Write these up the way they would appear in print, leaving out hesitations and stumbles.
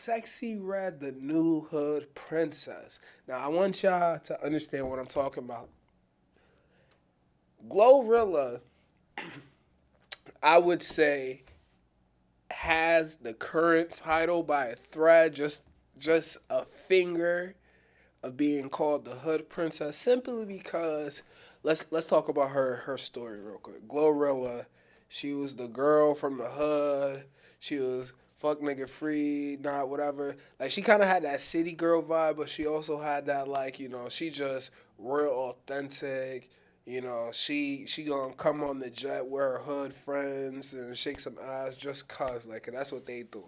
Sexy Red, the new hood princess. Now, I want y'all to understand what I'm talking about. Glorilla, I would say, has the current title by a thread, just a finger of being called the hood princess, simply because let's talk about her story real quick. Glorilla, she was the girl from the hood. She was fuck nigga free, not whatever. Like she kind of had that city girl vibe, but she also had that like she just real authentic. She gonna come on the jet with her hood friends and shake some ass just cause like that's what they do.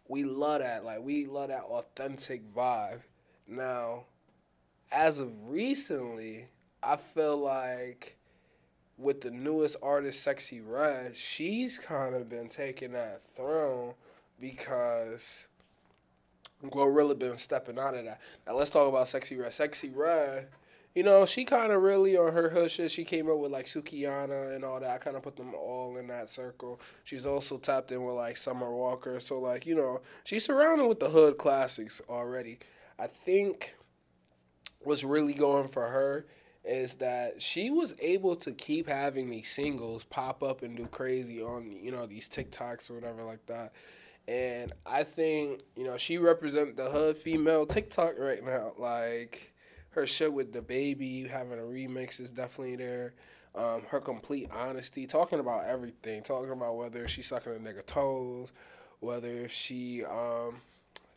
We love that. Like we love that authentic vibe. Now, as of recently, I feel like with the newest artist, Sexy Red, she's kind of been taking that throne because Glorilla been stepping out of that. Now let's talk about Sexy Red. Sexy Red, she kind of really on her hood shit. She came up with like Sukiyana and all that. I kind of put them all in that circle. She's also tapped in with like Summer Walker. So like she's surrounded with the hood classics already. I think what's really going for her is that she was able to keep having these singles pop up and do crazy on these TikToks or whatever like that. And I think she represents the hood female TikTok right now. Like her shit with the baby having a remix is definitely there. Her complete honesty, talking about everything, talking about whether she's sucking a nigga toes, whether she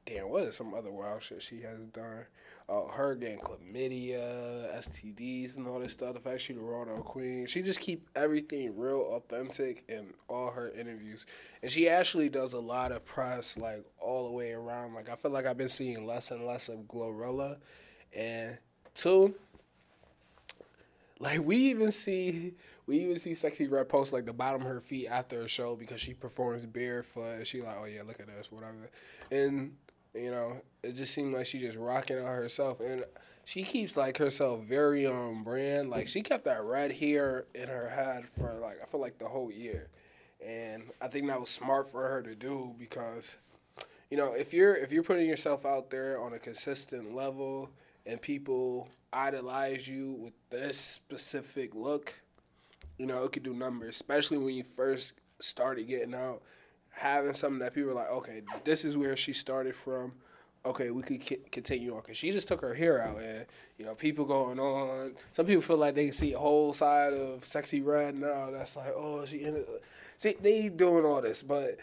damn, what is some other wild shit she has done? Her getting chlamydia, STDs, and all this stuff. The fact she the raw queen. She just keep everything real authentic in all her interviews, and she actually does a lot of press like all the way around. Like I feel like I've been seeing less and less of Glorilla, and two, like we even see Sexy Red post like the bottom of her feet after a show because she performs barefoot. And she like, oh yeah, look at this, whatever, and it just seemed like she just rocking out herself, and she keeps like herself very on brand. Like she kept that red hair in her head for like I feel like the whole year, and I think that was smart for her to do because if you're putting yourself out there on a consistent level and people idolize you with this specific look, it could do numbers, especially when you first started getting out. Having something that people are like, okay, this is where she started from. Okay, we could continue on because she just took her hair out, and people going on. Some people feel like they can see a whole side of Sexy Red now. That's like, oh, she in it. See, they doing all this, but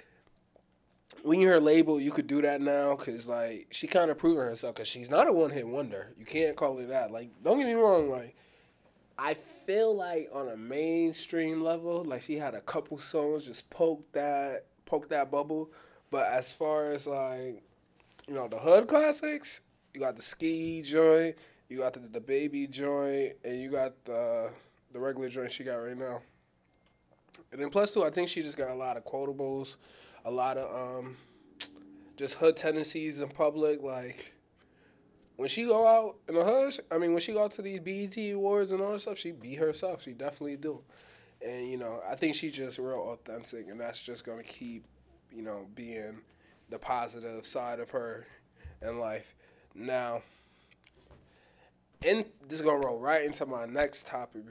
when you're her label, you could do that now because like she kind of proven herself because she's not a one hit wonder. You can't call her that. Like, don't get me wrong, like I feel like on a mainstream level, like she had a couple songs just poke that bubble. But as far as like the hood classics, you got the ski joint, you got the baby joint, and you got the regular joint she got right now. And then plus two, I think she just got a lot of quotables, a lot of just hood tendencies in public. Like when she go out in the hood, when she go out to these BET awards and all that stuff, she be herself. She definitely do. And I think she's just real authentic, and that's just gonna keep being the positive side of her in life. Now, and this is gonna roll right into my next topic